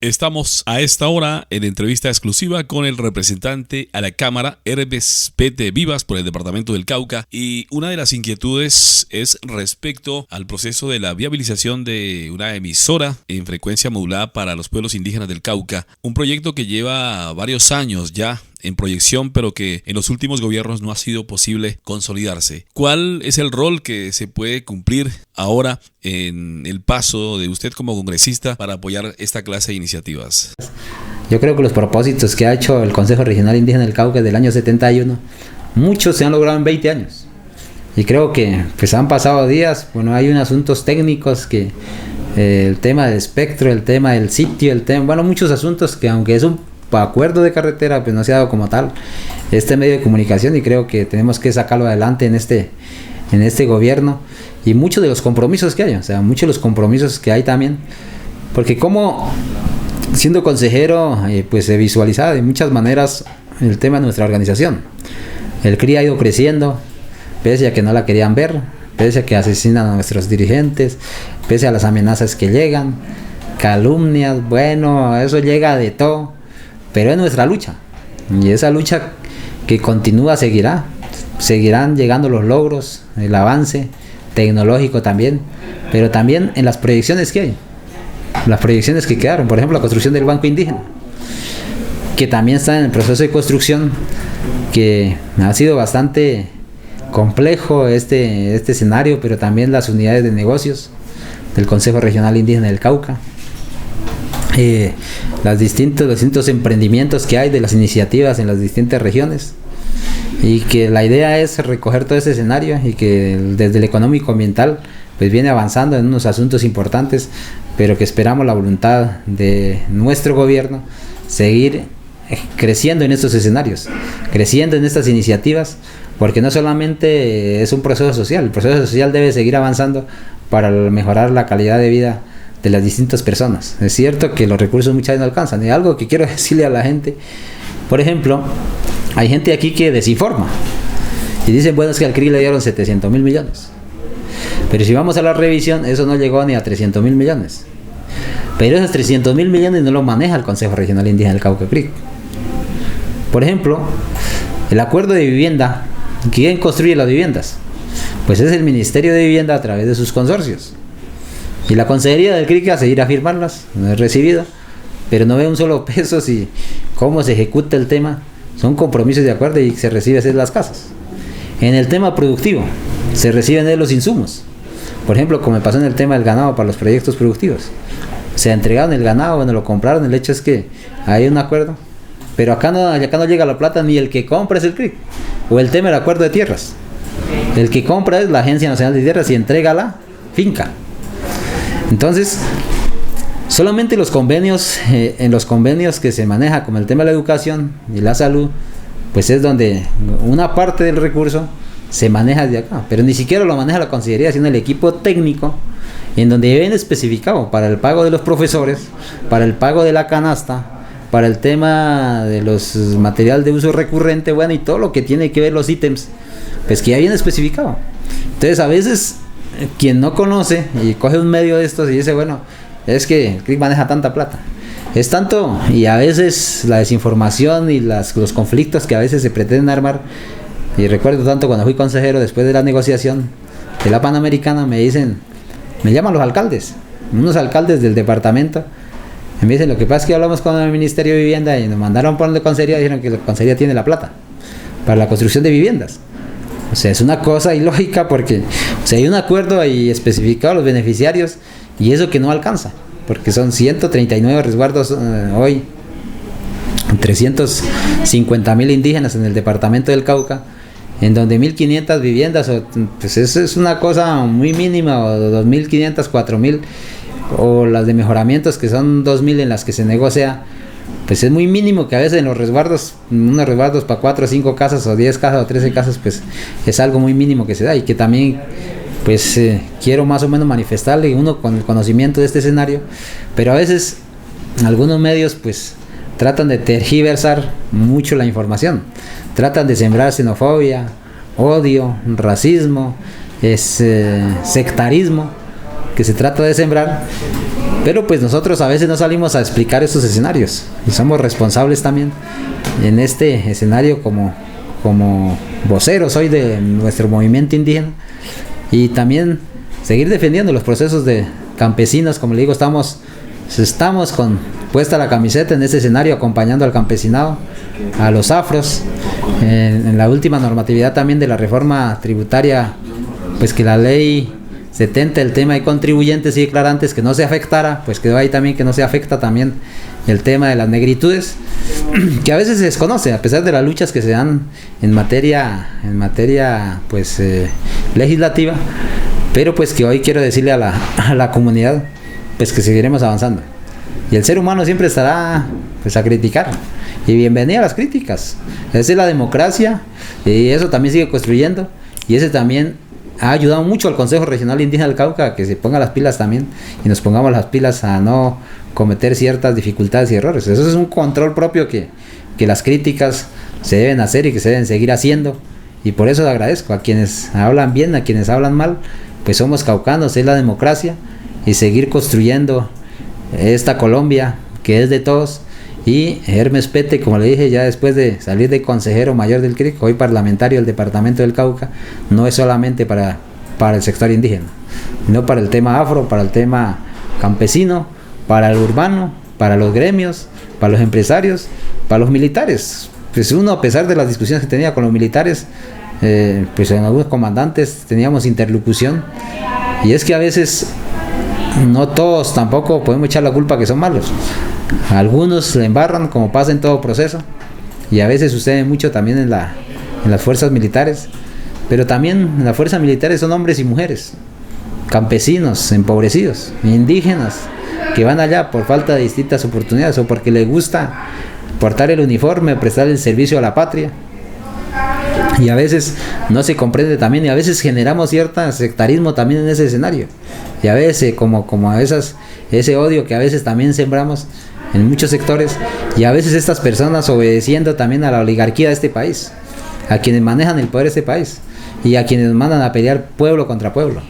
Estamos a esta hora en entrevista exclusiva con el representante a la Cámara, Hermes Pete Vivas, por el departamento del Cauca, y una de las inquietudes es respecto al proceso de la viabilización de una emisora en frecuencia modulada para los pueblos indígenas del Cauca, un proyecto que lleva varios años ya en proyección, pero que en los últimos gobiernos no ha sido posible consolidarse. ¿Cuál es el rol que se puede cumplir ahora en el paso de usted como congresista para apoyar esta clase de iniciativas? Yo creo que los propósitos que ha hecho el Consejo Regional Indígena del Cauca desde el año 71, muchos se han logrado en 20 años. Y creo que pues han pasado días, bueno, hay unos asuntos técnicos que el tema del espectro, el tema del sitio, muchos asuntos que aunque es un acuerdo de carretera, pues no se ha dado como tal este medio de comunicación, y creo que tenemos que sacarlo adelante en este gobierno, y muchos de los compromisos que hay, también, porque como siendo consejero pues se visualiza de muchas maneras el tema de nuestra organización. El CRI ha ido creciendo, pese a que no la querían ver, pese a que asesinan a nuestros dirigentes, pese a las amenazas que llegan, calumnias, bueno, eso llega de todo. Pero es nuestra lucha, y esa lucha que continúa seguirán llegando los logros, el avance tecnológico también, pero también en las proyecciones que hay, las proyecciones que quedaron, por ejemplo la construcción del banco indígena, que también está en el proceso de construcción, que ha sido bastante complejo este escenario, pero también las unidades de negocios del Consejo Regional Indígena del Cauca. Los distintos emprendimientos que hay de las iniciativas en las distintas regiones, y que la idea es recoger todo ese escenario, y que desde el económico ambiental pues viene avanzando en unos asuntos importantes, pero que esperamos la voluntad de nuestro gobierno seguir creciendo en estos escenarios, creciendo en estas iniciativas, porque no solamente es un proceso social, el proceso social debe seguir avanzando para mejorar la calidad de vida de las distintas personas. Es cierto que los recursos muchas veces no alcanzan, y algo que quiero decirle a la gente, por ejemplo, hay gente aquí que desinforma y dicen, bueno, es que al CRI le dieron 700,000 millones, pero si vamos a la revisión, eso no llegó ni a 300,000 millones, pero esos 300,000 millones no lo maneja el Consejo Regional Indígena del Cauca CRI. Por ejemplo, el acuerdo de vivienda, ¿quién construye las viviendas? Pues es el Ministerio de Vivienda a través de sus consorcios. Y la Consejería del CRI a seguir a firmarlas, no es recibida, pero no ve un solo peso si cómo se ejecuta el tema. Son compromisos de acuerdo y se recibe hacer las casas. En el tema productivo, se reciben de los insumos. Por ejemplo, como me pasó en el tema del ganado para los proyectos productivos. Se entregaron el ganado, bueno, lo compraron, el hecho es que hay un acuerdo, pero acá no llega la plata, ni el que compra es el CRI. O el tema del acuerdo de tierras. El que compra es la Agencia Nacional de Tierras y entrega la finca. Entonces, solamente los convenios, en los convenios que se maneja como el tema de la educación y la salud, pues es donde una parte del recurso se maneja de acá, pero ni siquiera lo maneja la Consejería, sino el equipo técnico, en donde viene especificado para el pago de los profesores, para el pago de la canasta, para el tema de los material de uso recurrente, bueno, y todo lo que tiene que ver los ítems, pues que ya viene especificado. Entonces, a veces quien no conoce y coge un medio de estos y dice, bueno, es que el CRIC maneja tanta plata. Es tanto, y a veces la desinformación y los conflictos que a veces se pretenden armar. Y recuerdo tanto cuando fui consejero, después de la negociación de la Panamericana, me llaman los alcaldes, unos alcaldes del departamento, y me dicen, lo que pasa es que hablamos con el Ministerio de Vivienda y nos mandaron por la Consejería, dijeron que la Consejería tiene la plata para la construcción de viviendas. O sea, es una cosa ilógica, porque hay un acuerdo ahí especificado a los beneficiarios, y eso que no alcanza, porque son 139 resguardos hoy, 350,000 indígenas en el departamento del Cauca, en donde 1.500 viviendas, pues eso es una cosa muy mínima, o 2.500, 4.000, o las de mejoramientos que son 2.000 en las que se negocia, pues es muy mínimo, que a veces en los resguardos, unos resguardos para 4 o 5 casas, o 10 casas, o 13 casas, pues es algo muy mínimo que se da, y que también pues quiero más o menos manifestarle, uno con el conocimiento de este escenario, pero a veces algunos medios pues tratan de tergiversar mucho la información, tratan de sembrar xenofobia, odio, racismo, sectarismo, que se trata de sembrar, Pero pues nosotros a veces no salimos a explicar estos escenarios y somos responsables también en este escenario como voceros hoy de nuestro movimiento indígena, y también seguir defendiendo los procesos de campesinos. Como le digo, estamos con puesta la camiseta en este escenario, acompañando al campesinado, a los afros, en la última normatividad también de la reforma tributaria, pues que la ley 70, el tema de contribuyentes y declarantes, que no se afectara, pues quedó ahí también que no se afecta también el tema de las negritudes, que a veces se desconoce, a pesar de las luchas que se dan en materia pues legislativa, pero pues que hoy quiero decirle a la comunidad, pues que seguiremos avanzando. Y el ser humano siempre estará pues a criticar, y bienvenida a las críticas. Esa es la democracia, y eso también sigue construyendo, y ese también ha ayudado mucho al Consejo Regional Indígena del Cauca a que se ponga las pilas también, y nos pongamos las pilas a no cometer ciertas dificultades y errores. Eso es un control propio que las críticas se deben hacer y que se deben seguir haciendo, y por eso agradezco a quienes hablan bien, a quienes hablan mal. Pues somos caucanos, es la democracia, y seguir construyendo esta Colombia que es de todos. Y Hermes Pete, como le dije, ya después de salir de consejero mayor del CRIC, hoy parlamentario del departamento del Cauca, no es solamente para el sector indígena, sino para el tema afro, para el tema campesino, para el urbano, para los gremios, para los empresarios, para los militares. Pues uno, a pesar de las discusiones que tenía con los militares, pues en algunos comandantes teníamos interlocución, y es que a veces no todos tampoco podemos echar la culpa que son malos. Algunos le embarran, como pasa en todo proceso, y a veces sucede mucho también en las fuerzas militares, pero también en las fuerzas militares son hombres y mujeres, campesinos empobrecidos, indígenas, que van allá por falta de distintas oportunidades o porque les gusta portar el uniforme, prestar el servicio a la patria. Y a veces no se comprende también, y a veces generamos cierto sectarismo también en ese escenario, y a veces como a veces ese odio que a veces también sembramos en muchos sectores, y a veces estas personas obedeciendo también a la oligarquía de este país, a quienes manejan el poder de este país, y a quienes mandan a pelear pueblo contra pueblo.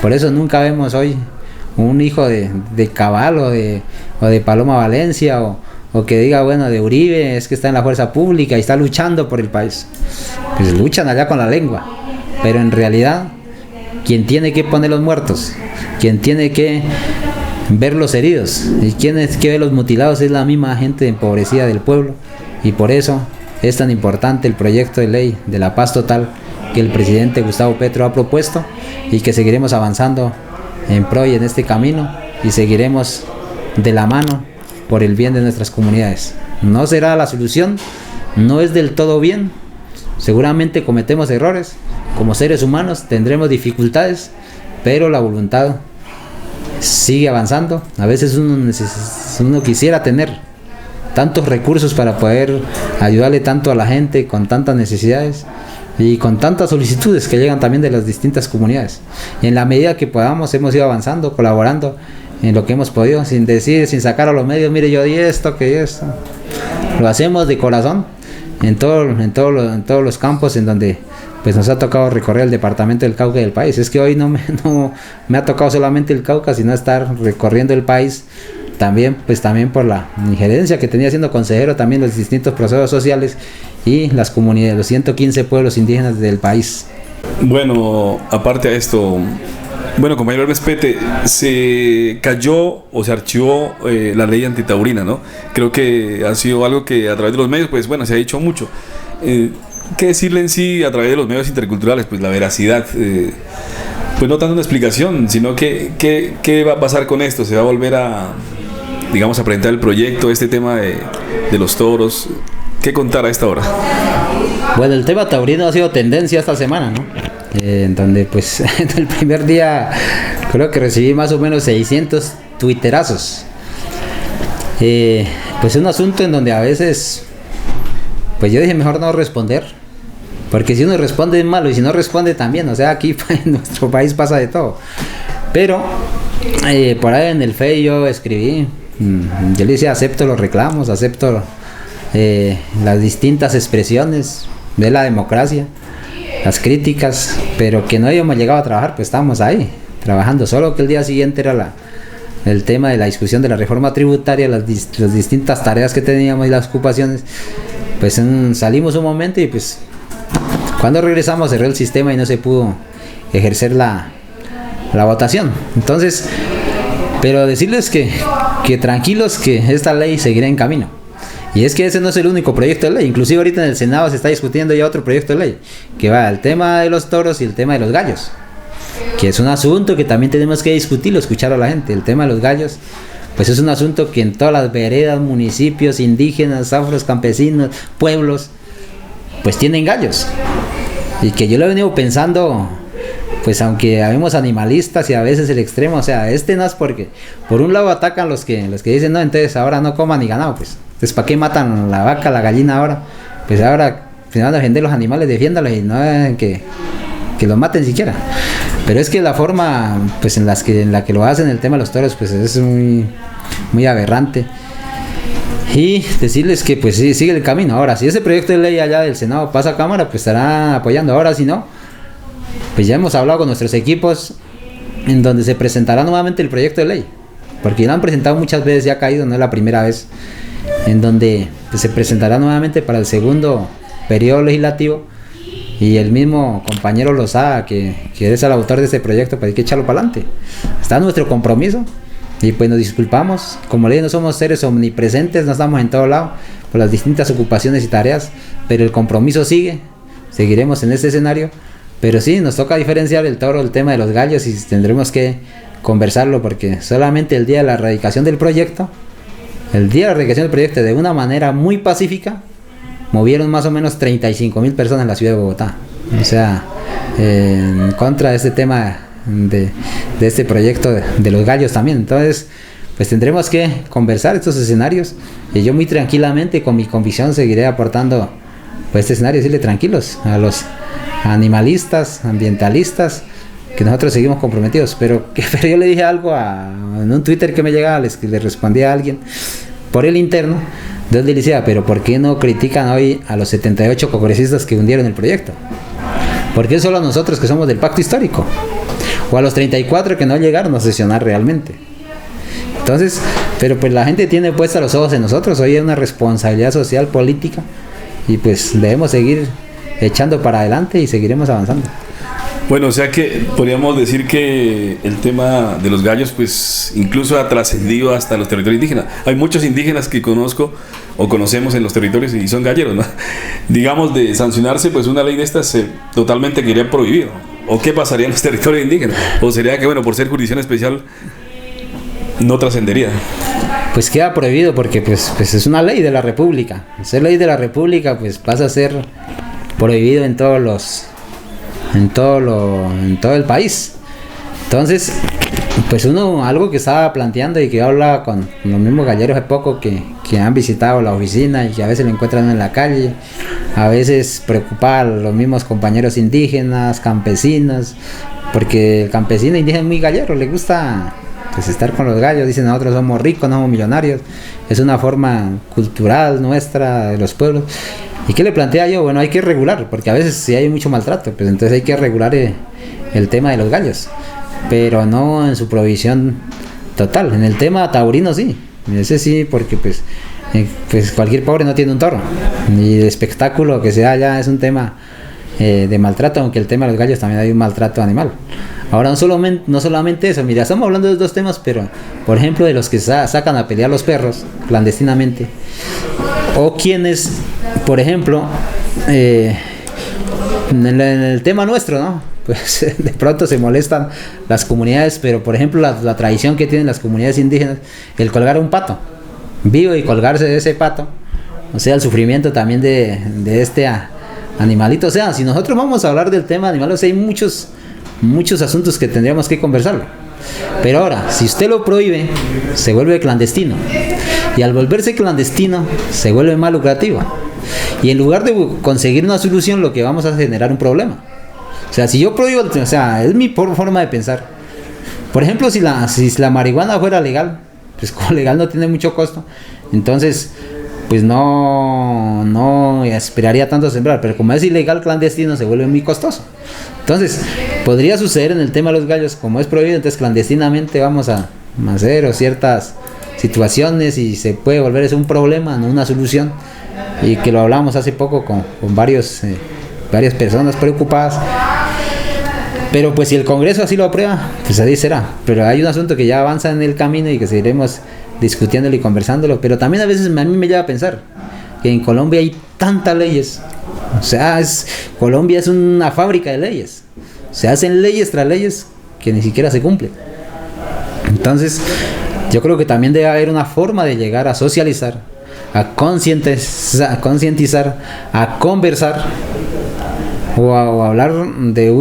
Por eso nunca vemos hoy un hijo de Cabal o de Paloma Valencia o que diga, bueno, de Uribe es que está en la fuerza pública y está luchando por el país. Pues luchan allá con la lengua, pero en realidad quien tiene que poner los muertos, quien tiene que ver los heridos y quien es que ve los mutilados es la misma gente empobrecida del pueblo. Y por eso es tan importante el proyecto de ley de la paz total que el presidente Gustavo Petro ha propuesto, y que seguiremos avanzando en pro y en este camino, y seguiremos de la mano por el bien de nuestras comunidades. No será la solución, no es del todo bien, seguramente cometemos errores, como seres humanos tendremos dificultades, pero la voluntad sigue avanzando. A veces uno quisiera tener tantos recursos para poder ayudarle tanto a la gente con tantas necesidades y con tantas solicitudes que llegan también de las distintas comunidades. Y en la medida que podamos hemos ido avanzando, colaborando en lo que hemos podido, sin decir, sin sacar a los medios, mire, yo di esto, que esto. Lo hacemos de corazón en todos los campos en donde pues nos ha tocado recorrer el departamento del Cauca y del país. Es que hoy no me ha tocado solamente el Cauca, sino estar recorriendo el país también por la injerencia que tenía siendo consejero también los distintos procesos sociales y las comunidades, los 115 pueblos indígenas del país. Bueno, aparte de esto, compañero Hermes Pete, se cayó o se archivó la ley antitaurina, ¿no? Creo que ha sido algo que a través de los medios, pues bueno, se ha dicho mucho. ¿Qué decirle en sí a través de los medios interculturales? Pues la veracidad, pues no tanto una explicación, sino ¿qué va a pasar con esto? ¿Se va a volver a presentar el proyecto, este tema de los toros? ¿Qué contar a esta hora? Bueno, el tema taurino ha sido tendencia esta semana, ¿no? En donde pues en el primer día creo que recibí más o menos 600 twitterazos. Pues es un asunto en donde a veces pues yo dije mejor no responder, porque si uno responde es malo y si no responde también, o sea, aquí en nuestro país pasa de todo. Pero por ahí en el Face yo escribí, yo le decía, acepto los reclamos, acepto las distintas expresiones de la democracia, las críticas, pero que no habíamos llegado a trabajar, pues estábamos ahí trabajando, solo que el día siguiente era el tema de la discusión de la reforma tributaria, las distintas tareas que teníamos y las ocupaciones, pues salimos un momento y pues cuando regresamos cerró el sistema y no se pudo ejercer la votación. Entonces, pero decirles que tranquilos, que esta ley seguirá en camino. Y es que ese no es el único proyecto de ley. Inclusive ahorita en el Senado se está discutiendo ya otro proyecto de ley, que va al tema de los toros y el tema de los gallos, que es un asunto que también tenemos que discutirlo, escuchar a la gente. El tema de los gallos, pues es un asunto que en todas las veredas, municipios, indígenas, afros, campesinos, pueblos, pues tienen gallos. Y que yo lo he venido pensando, pues aunque habemos animalistas y a veces el extremo, o sea, no es porque por un lado atacan los que dicen, no, entonces ahora no coman ni ganado, pues. Entonces, ¿para qué matan la vaca, la gallina ahora? Pues ahora, si van a defender los animales, defiéndalos y no que los maten siquiera. Pero es que la forma, pues en la que lo hacen, el tema de los toros, pues es muy, muy aberrante. Y decirles que pues sí, sigue el camino. Ahora, si ese proyecto de ley allá del Senado pasa a Cámara, pues estará apoyando. Ahora, si no, pues ya hemos hablado con nuestros equipos en donde se presentará nuevamente el proyecto de ley, porque ya lo han presentado muchas veces y ha caído, no es la primera vez, en donde pues, se presentará nuevamente para el segundo periodo legislativo, y el mismo compañero Lozada, que es el autor de este proyecto, pues hay que echarlo para adelante. Está nuestro compromiso y pues nos disculpamos, como le digo, no somos seres omnipresentes, no estamos en todo lado por las distintas ocupaciones y tareas, pero el compromiso sigue, seguiremos en este escenario. Pero sí, nos toca diferenciar el toro, el tema de los gallos, y tendremos que conversarlo, porque solamente el día de la erradicación del proyecto, de una manera muy pacífica, movieron más o menos 35,000 personas en la ciudad de Bogotá. O sea, en contra de este tema de este proyecto de los gallos también. Entonces, pues tendremos que conversar estos escenarios, y yo muy tranquilamente, con mi convicción, seguiré aportando pues este escenario, decirle tranquilos a los animalistas, ambientalistas, que nosotros seguimos comprometidos. Pero yo le dije algo en un Twitter que me llegaba, le respondí a alguien por el interno, donde le decía, pero ¿por qué no critican hoy a los 78 congresistas que hundieron el proyecto? ¿Por qué solo a nosotros que somos del pacto histórico? O a los 34 que no llegaron a sesionar realmente. Entonces, pero pues la gente tiene puesta los ojos en nosotros, hoy es una responsabilidad social, política, y pues debemos seguir echando para adelante y seguiremos avanzando. Bueno, o sea que podríamos decir que el tema de los gallos pues incluso ha trascendido hasta los territorios indígenas. Hay muchos indígenas que conozco o conocemos en los territorios y son galleros, ¿no? Digamos, de sancionarse, pues una ley de estas totalmente quería prohibir. ¿O qué pasaría en los territorios indígenas? ¿O sería que, bueno, por ser jurisdicción especial no trascendería? Pues queda prohibido porque pues es una ley de la República. Ser ley de la República pues pasa a ser prohibido en todo el país. Entonces, pues algo que estaba planteando y que habla con los mismos galleros hace poco que han visitado la oficina y que a veces lo encuentran en la calle, a veces preocupa a los mismos compañeros indígenas, campesinos, porque el campesino indígena es muy gallero, le gusta pues estar con los gallos, dicen nosotros somos ricos, no somos millonarios, es una forma cultural nuestra de los pueblos. ¿Y qué le plantea yo? Bueno, hay que regular, porque a veces sí hay mucho maltrato, pues entonces hay que regular el tema de los gallos, pero no en su provisión total. En el tema taurino sí, ese sí, porque pues cualquier pobre no tiene un toro, y de espectáculo que sea ya es un tema de maltrato, aunque el tema de los gallos también hay un maltrato animal. Ahora no solamente eso, mira, estamos hablando de dos temas, pero por ejemplo de los que sacan a pelear los perros clandestinamente, o quienes, por ejemplo, en el tema nuestro, ¿no? Pues de pronto se molestan las comunidades, pero por ejemplo la tradición que tienen las comunidades indígenas, el colgar un pato vivo y colgarse de ese pato, o sea, el sufrimiento también de este animalito. O sea, si nosotros vamos a hablar del tema animal, o sea, hay muchos asuntos que tendríamos que conversarlo. Pero ahora, si usted lo prohíbe, se vuelve clandestino, y al volverse clandestino se vuelve más lucrativo, y en lugar de conseguir una solución, lo que vamos a generar un problema. O sea, si yo prohíbo, o sea, es mi forma de pensar. Por ejemplo, si la marihuana fuera legal, pues como legal no tiene mucho costo, entonces pues no esperaría tanto sembrar, pero como es ilegal, clandestino, se vuelve muy costoso. Entonces, podría suceder en el tema de los gallos, como es prohibido, entonces clandestinamente vamos a hacer o ciertas situaciones y se puede volver eso un problema, no una solución, y que lo hablamos hace poco con varias personas preocupadas. Pero pues si el Congreso así lo aprueba, pues así será. Pero hay un asunto que ya avanza en el camino y que seguiremos discutiéndolo y conversándolo. Pero también a veces a mí me lleva a pensar que en Colombia hay tantas leyes. O sea, Colombia es una fábrica de leyes. Se hacen leyes tras leyes que ni siquiera se cumplen. Entonces, yo creo que también debe haber una forma de llegar a socializar, a concientizar, a conversar o a hablar de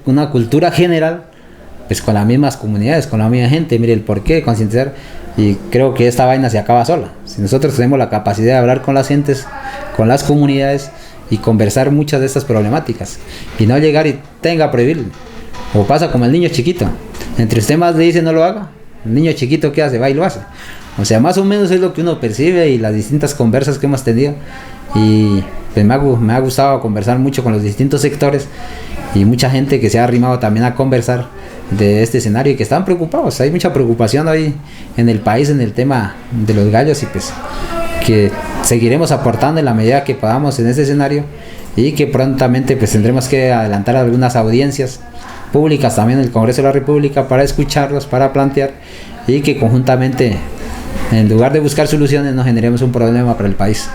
una cultura general, pues con las mismas comunidades, con la misma gente. Mire el porqué, concientizar, y creo que esta vaina se acaba sola. Si nosotros tenemos la capacidad de hablar con las gentes, con las comunidades y conversar muchas de estas problemáticas, y no llegar y tenga a prohibirlo, o pasa como el niño chiquito, entre usted más le dice no lo haga, el niño chiquito ¿qué hace? Va y lo hace. O sea, más o menos es lo que uno percibe y las distintas conversas que hemos tenido. Y pues me ha gustado conversar mucho con los distintos sectores y mucha gente que se ha arrimado también a conversar de este escenario y que están preocupados. Hay mucha preocupación hoy en el país en el tema de los gallos, y pues que seguiremos aportando en la medida que podamos en este escenario, y que prontamente pues tendremos que adelantar algunas audiencias públicas también en el Congreso de la República para escucharlos, para plantear, y que conjuntamente, en lugar de buscar soluciones, no generemos un problema para el país.